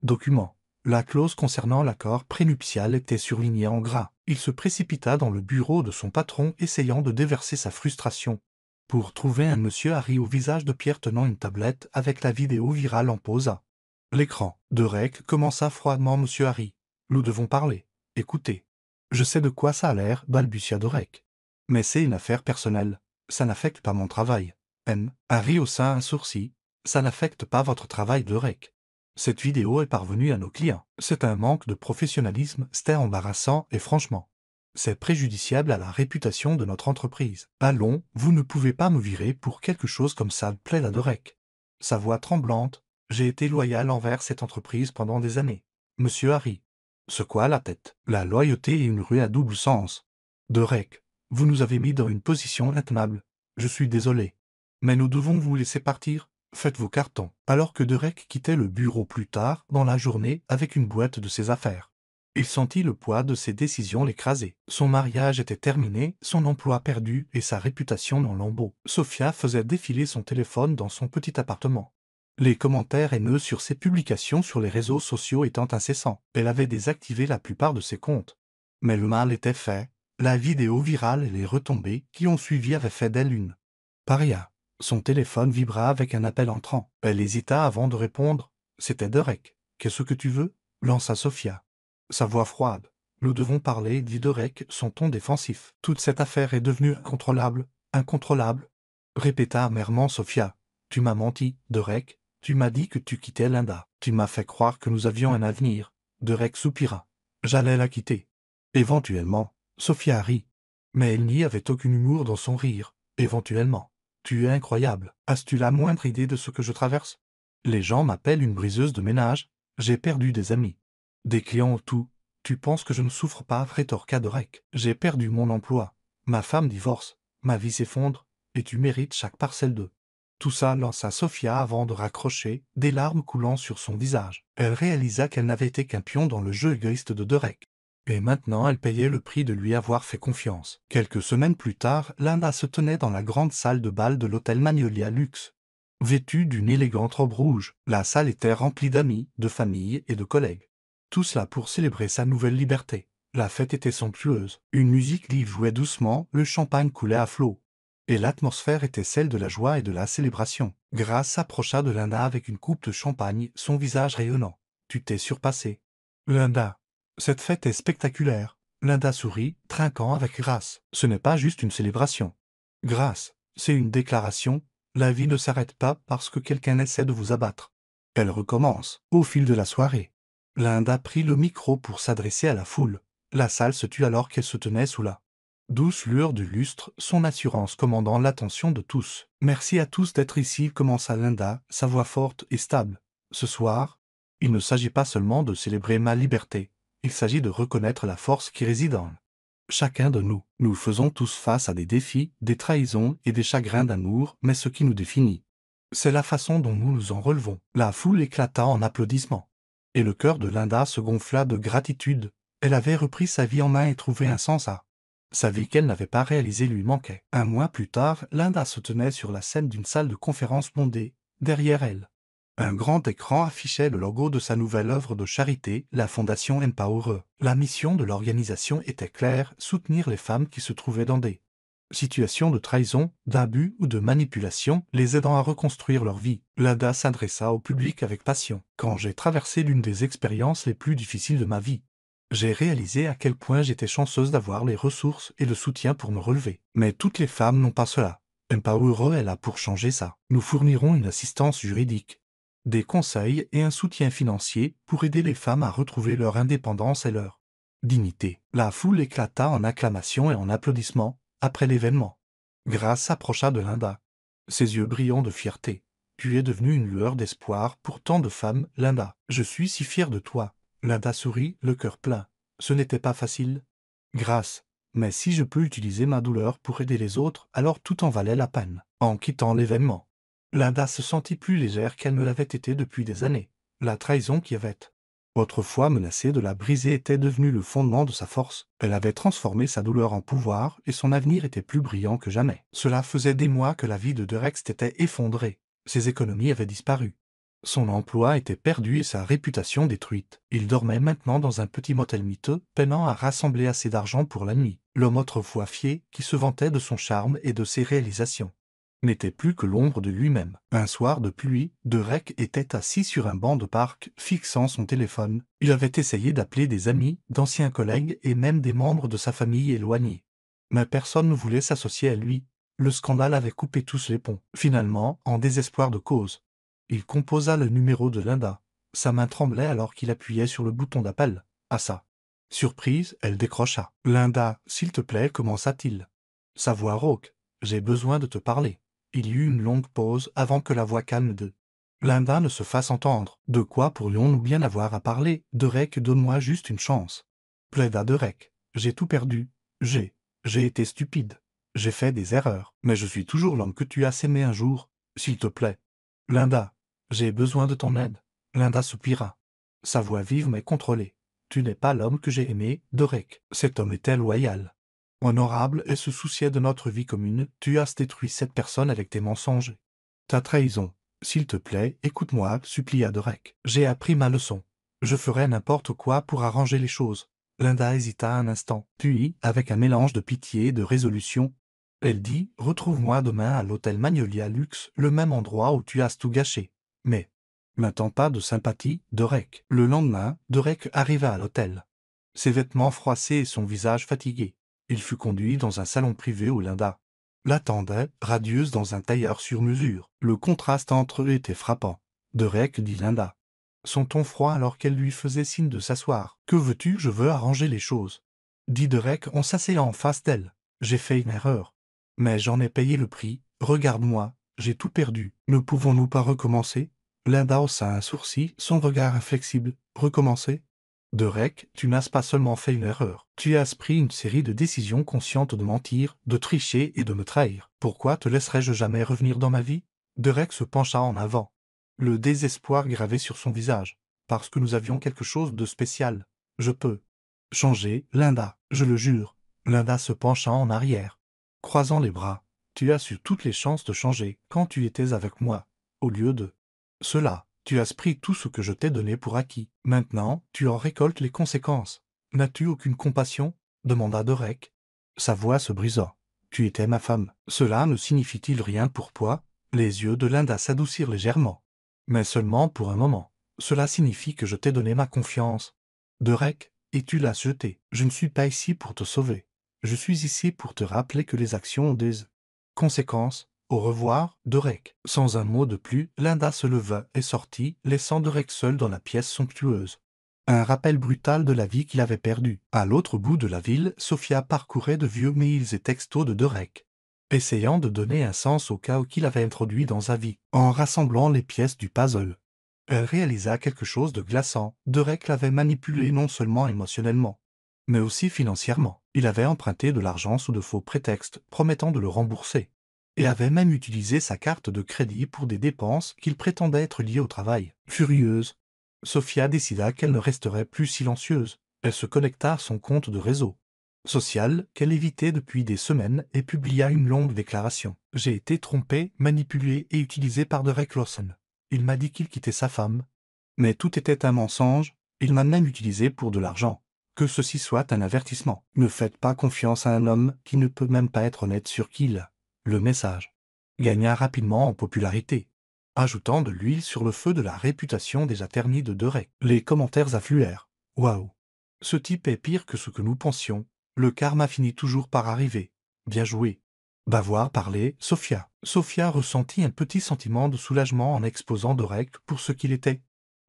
documents. La clause concernant l'accord prénuptial était surlignée en gras. Il se précipita dans le bureau de son patron, essayant de déverser sa frustration, pour trouver un monsieur Harry au visage de pierre tenant une tablette avec la vidéo virale en pause à l'écran. Derek commença froidement. Monsieur Harry, nous devons parler. Écoutez. Je sais de quoi ça a l'air, balbutia Derek. Mais c'est une affaire personnelle. Ça n'affecte pas mon travail. Harry haussa un sourcil. Ça n'affecte pas votre travail, Derek. Cette vidéo est parvenue à nos clients. C'est un manque de professionnalisme, c'était embarrassant et franchement, c'est préjudiciable à la réputation de notre entreprise. Allons, vous ne pouvez pas me virer pour quelque chose comme ça, plaida Derek. Sa voix tremblante. J'ai été loyal envers cette entreprise pendant des années. Monsieur Harry secoua la tête. La loyauté est une rue à double sens. Derek, vous nous avez mis dans une position intenable. Je suis désolé. Mais nous devons vous laisser partir. Faites vos cartons. Alors que Derek quittait le bureau plus tard dans la journée avec une boîte de ses affaires, il sentit le poids de ses décisions l'écraser. Son mariage était terminé, son emploi perdu et sa réputation en lambeaux. Sophia faisait défiler son téléphone dans son petit appartement, les commentaires haineux sur ses publications sur les réseaux sociaux étant incessants. Elle avait désactivé la plupart de ses comptes. Mais le mal était fait. La vidéo virale et les retombées qui ont suivi avaient fait d'elle une paria. Son téléphone vibra avec un appel entrant. Elle hésita avant de répondre. C'était Derek. Qu'est-ce que tu veux? Lança Sophia. Sa voix froide. Nous devons parler, dit Derek, son ton défensif. Toute cette affaire est devenue incontrôlable. Incontrôlable, répéta amèrement Sophia. Tu m'as menti, Derek. Tu m'as dit que tu quittais Linda. Tu m'as fait croire que nous avions un avenir. Derek soupira. J'allais la quitter. Éventuellement, Sophia rit. Mais il n'y avait aucun humour dans son rire. Éventuellement. Tu es incroyable. As-tu la moindre idée de ce que je traverse? Les gens m'appellent une briseuse de ménage. J'ai perdu des amis. Des clients, tout. Tu penses que je ne souffre pas, rétorqua Derek. J'ai perdu mon emploi. Ma femme divorce. Ma vie s'effondre. Et tu mérites chaque parcelle de tout ça, lança Sophia avant de raccrocher, des larmes coulant sur son visage. Elle réalisa qu'elle n'avait été qu'un pion dans le jeu égoïste de Derek. Et maintenant elle payait le prix de lui avoir fait confiance. Quelques semaines plus tard, Linda se tenait dans la grande salle de bal de l'hôtel Magnolia Luxe. Vêtue d'une élégante robe rouge, la salle était remplie d'amis, de familles et de collègues. Tous là pour célébrer sa nouvelle liberté. La fête était somptueuse. Une musique live jouait doucement, le champagne coulait à flots. Et l'atmosphère était celle de la joie et de la célébration. Grace s'approcha de Linda avec une coupe de champagne, son visage rayonnant. Tu t'es surpassée. Linda. Cette fête est spectaculaire. Linda sourit, trinquant avec Grace. Ce n'est pas juste une célébration. Grace, c'est une déclaration. La vie ne s'arrête pas parce que quelqu'un essaie de vous abattre. Elle recommence. Au fil de la soirée, Linda prit le micro pour s'adresser à la foule. La salle se tut alors qu'elle se tenait sous la douce lueur du lustre, son assurance commandant l'attention de tous. Merci à tous d'être ici, commença Linda, sa voix forte et stable. Ce soir, il ne s'agit pas seulement de célébrer ma liberté, il s'agit de reconnaître la force qui réside en chacun de nous. Nous faisons tous face à des défis, des trahisons et des chagrins d'amour, mais ce qui nous définit, c'est la façon dont nous nous en relevons. La foule éclata en applaudissements. Et le cœur de Linda se gonfla de gratitude. Elle avait repris sa vie en main et trouvé un sens à sa vie qu'elle n'avait pas réalisée lui manquait. Un mois plus tard, Linda se tenait sur la scène d'une salle de conférence bondée. Derrière elle, un grand écran affichait le logo de sa nouvelle œuvre de charité, la Fondation Empower. La mission de l'organisation était claire, soutenir les femmes qui se trouvaient dans des situations de trahison, d'abus ou de manipulation, les aidant à reconstruire leur vie. Linda s'adressa au public avec passion. Quand j'ai traversé l'une des expériences les plus difficiles de ma vie, J'ai réalisé à quel point j'étais chanceuse d'avoir les ressources et le soutien pour me relever. Mais toutes les femmes n'ont pas cela. Empower est là pour changer ça. Nous fournirons une assistance juridique, des conseils et un soutien financier pour aider les femmes à retrouver leur indépendance et leur dignité. La foule éclata en acclamations et en applaudissements après l'événement. Grace s'approcha de Linda, ses yeux brillants de fierté. Tu es devenue une lueur d'espoir pour tant de femmes, Linda. Je suis si fière de toi. Linda sourit, le cœur plein. Ce n'était pas facile. Grâce. Mais si je peux utiliser ma douleur pour aider les autres, alors tout en valait la peine. En quittant l'événement, Linda se sentit plus légère qu'elle ne l'avait été depuis des années. La trahison qui avait autrefois menacé de la briser était devenue le fondement de sa force. Elle avait transformé sa douleur en pouvoir et son avenir était plus brillant que jamais. Cela faisait des mois que la vie de Derek s'était effondrée. Ses économies avaient disparu. Son emploi était perdu et sa réputation détruite. Il dormait maintenant dans un petit motel miteux, peinant à rassembler assez d'argent pour la nuit. L'homme autrefois fier, qui se vantait de son charme et de ses réalisations, n'était plus que l'ombre de lui-même. Un soir de pluie, Derek était assis sur un banc de parc, fixant son téléphone. Il avait essayé d'appeler des amis, d'anciens collègues et même des membres de sa famille éloignés. Mais personne ne voulait s'associer à lui. Le scandale avait coupé tous les ponts. Finalement, en désespoir de cause, il composa le numéro de Linda. Sa main tremblait alors qu'il appuyait sur le bouton d'appel. À sa surprise, elle décrocha. « Linda, s'il te plaît, commença-t-il. Sa voix rauque. « J'ai besoin de te parler. » Il y eut une longue pause avant que la voix calme de Linda ne se fasse entendre. « De quoi pourrions-nous bien avoir à parler? Derek, donne-moi juste une chance. » Plaida Derek. « J'ai tout perdu. J'ai été stupide. J'ai fait des erreurs. Mais je suis toujours l'homme que tu as aimé un jour. S'il te plaît. Linda, j'ai besoin de ton aide. » Linda soupira. Sa voix vive mais contrôlée. « Tu n'es pas l'homme que j'ai aimé, Derek. » Cet homme était loyal, honorable et se souciait de notre vie commune. Tu as détruit cette personne avec tes mensonges. Ta trahison. S'il te plaît, écoute-moi, supplia Derek. J'ai appris ma leçon. Je ferai n'importe quoi pour arranger les choses. Linda hésita un instant, puis, avec un mélange de pitié et de résolution, elle dit, retrouve-moi demain à l'hôtel Magnolia Luxe, le même endroit où tu as tout gâché. Mais, n'attends pas de sympathie, Derek. Le lendemain, Derek arriva à l'hôtel, ses vêtements froissés et son visage fatigué. Il fut conduit dans un salon privé où Linda l'attendait, radieuse dans un tailleur sur mesure. Le contraste entre eux était frappant. Derek, dit Linda, son ton froid alors qu'elle lui faisait signe de s'asseoir. Que veux-tu? Je veux arranger les choses, dit Derek en s'asseyant en face d'elle. J'ai fait une erreur. Mais j'en ai payé le prix. Regarde-moi, j'ai tout perdu. Ne pouvons-nous pas recommencer? Linda haussa un sourcil, son regard inflexible. Recommencer? Derek, tu n'as pas seulement fait une erreur. Tu as pris une série de décisions conscientes de mentir, de tricher et de me trahir. Pourquoi te laisserais-je jamais revenir dans ma vie? Derek se pencha en avant, le désespoir gravé sur son visage. Parce que nous avions quelque chose de spécial. Je peux changer, Linda, je le jure. Linda se pencha en arrière, croisant les bras. Tu as eu toutes les chances de changer quand tu étais avec moi. Au lieu de cela, tu as pris tout ce que je t'ai donné pour acquis. Maintenant, tu en récoltes les conséquences. N'as-tu aucune compassion? Demanda Derek. Sa voix se brisa. Tu étais ma femme. Cela ne signifie-t-il rien pour toi? Les yeux de Linda s'adoucirent légèrement. Mais seulement pour un moment. Cela signifie que je t'ai donné ma confiance. Derek, et tu l'as jetée. Je ne suis pas ici pour te sauver. Je suis ici pour te rappeler que les actions ont des conséquences. Au revoir, Derek. Sans un mot de plus, Linda se leva et sortit, laissant Derek seul dans la pièce somptueuse. Un rappel brutal de la vie qu'il avait perdue. À l'autre bout de la ville, Sophia parcourait de vieux mails et textos de Derek, essayant de donner un sens au chaos qu'il avait introduit dans sa vie, en rassemblant les pièces du puzzle. Elle réalisa quelque chose de glaçant. Derek l'avait manipulée non seulement émotionnellement, mais aussi financièrement. Il avait emprunté de l'argent sous de faux prétextes, promettant de le rembourser, et avait même utilisé sa carte de crédit pour des dépenses qu'il prétendait être liées au travail. Furieuse, Sophia décida qu'elle ne resterait plus silencieuse. Elle se connecta à son compte de réseau social qu'elle évitait depuis des semaines et publia une longue déclaration. « J'ai été trompée, manipulée et utilisée par Derek Lawson. Il m'a dit qu'il quittait sa femme. Mais tout était un mensonge, il m'a même utilisé pour de l'argent. Que ceci soit un avertissement. Ne faites pas confiance à un homme qui ne peut même pas être honnête sur qui il a. » Le message gagna rapidement en popularité, ajoutant de l'huile sur le feu de la réputation déjà ternie de Derek. Les commentaires affluèrent. Waouh! Ce type est pire que ce que nous pensions. Le karma finit toujours par arriver. Bien joué. Bavoir parlait, Sophia. Sophia ressentit un petit sentiment de soulagement en exposant Dorek pour ce qu'il était.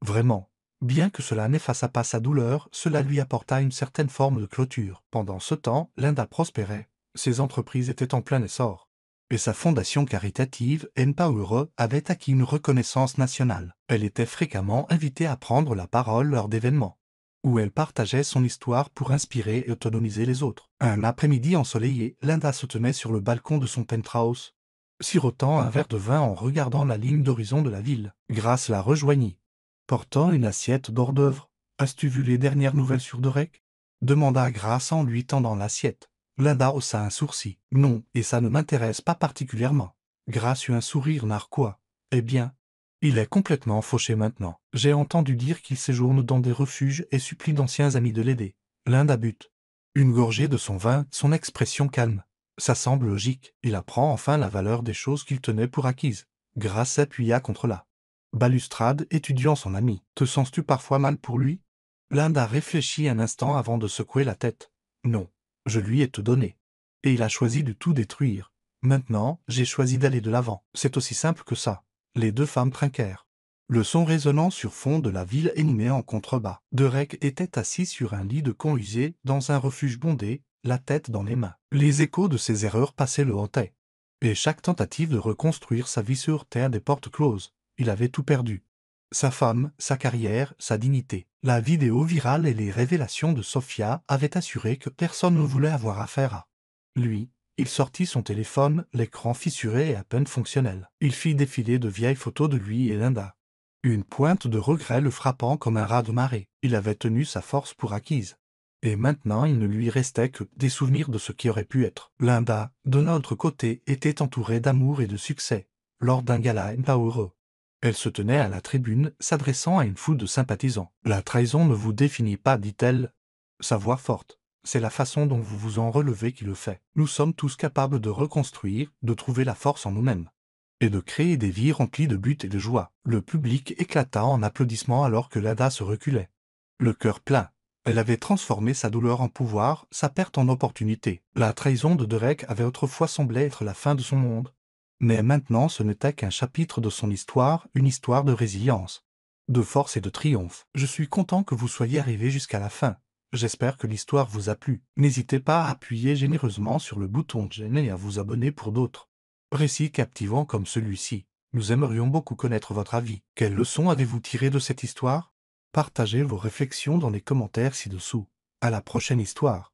Vraiment. Bien que cela n'effaça pas sa douleur, cela lui apporta une certaine forme de clôture. Pendant ce temps, Linda prospérait. Ses entreprises étaient en plein essor. Et sa fondation caritative, Empower, avait acquis une reconnaissance nationale. Elle était fréquemment invitée à prendre la parole lors d'événements où elle partageait son histoire pour inspirer et autonomiser les autres. Un après-midi ensoleillé, Linda se tenait sur le balcon de son penthouse, sirotant un verre de vin en regardant la ligne d'horizon de la ville. Grace la rejoignit, portant une assiette d'hors d'œuvre. « As-tu vu les dernières nouvelles sur Dorek ?» demanda Grace en lui tendant l'assiette. Linda haussa un sourcil. « Non, et ça ne m'intéresse pas particulièrement. » Grace eut un sourire narquois. « Eh bien, il est complètement fauché maintenant. J'ai entendu dire qu'il séjourne dans des refuges et supplie d'anciens amis de l'aider. » Linda but une gorgée de son vin, son expression calme. Ça semble logique. Il apprend enfin la valeur des choses qu'il tenait pour acquises. Grace s'appuya contre la balustrade, étudiant son ami. « Te sens-tu parfois mal pour lui ?» Linda réfléchit un instant avant de secouer la tête. « Non, je lui ai tout donné. Et il a choisi de tout détruire. Maintenant, j'ai choisi d'aller de l'avant. C'est aussi simple que ça. » Les deux femmes trinquèrent. Le son résonnant sur fond de la ville animait en contrebas. Derek était assis sur un lit de camp usé, dans un refuge bondé, la tête dans les mains. Les échos de ses erreurs passaient le hantaient. Et chaque tentative de reconstruire sa vie se heurtait à des portes closes. Il avait tout perdu. Sa femme, sa carrière, sa dignité. La vidéo virale et les révélations de Sophia avaient assuré que personne ne voulait avoir affaire à lui. Il sortit son téléphone, l'écran fissuré et à peine fonctionnel. Il fit défiler de vieilles photos de lui et Linda. Une pointe de regret le frappant comme un raz de marée. Il avait tenu sa force pour acquise. Et maintenant il ne lui restait que des souvenirs de ce qui aurait pu être. Linda, de notre côté, était entourée d'amour et de succès, lors d'un gala Empower. Elle se tenait à la tribune, s'adressant à une foule de sympathisants. « La trahison ne vous définit pas, dit-elle. Sa voix forte. C'est la façon dont vous vous en relevez qui le fait. Nous sommes tous capables de reconstruire, de trouver la force en nous-mêmes. Et de créer des vies remplies de buts et de joie. » Le public éclata en applaudissements alors que Linda se reculait. Le cœur plein. Elle avait transformé sa douleur en pouvoir, sa perte en opportunité. La trahison de Derek avait autrefois semblé être la fin de son monde. Mais maintenant ce n'était qu'un chapitre de son histoire, une histoire de résilience, de force et de triomphe. Je suis content que vous soyez arrivé jusqu'à la fin. J'espère que l'histoire vous a plu. N'hésitez pas à appuyer généreusement sur le bouton j'aime et à vous abonner pour d'autres récits captivants comme celui-ci. Nous aimerions beaucoup connaître votre avis. Quelles leçons avez-vous tirées de cette histoire? Partagez vos réflexions dans les commentaires ci-dessous. À la prochaine histoire.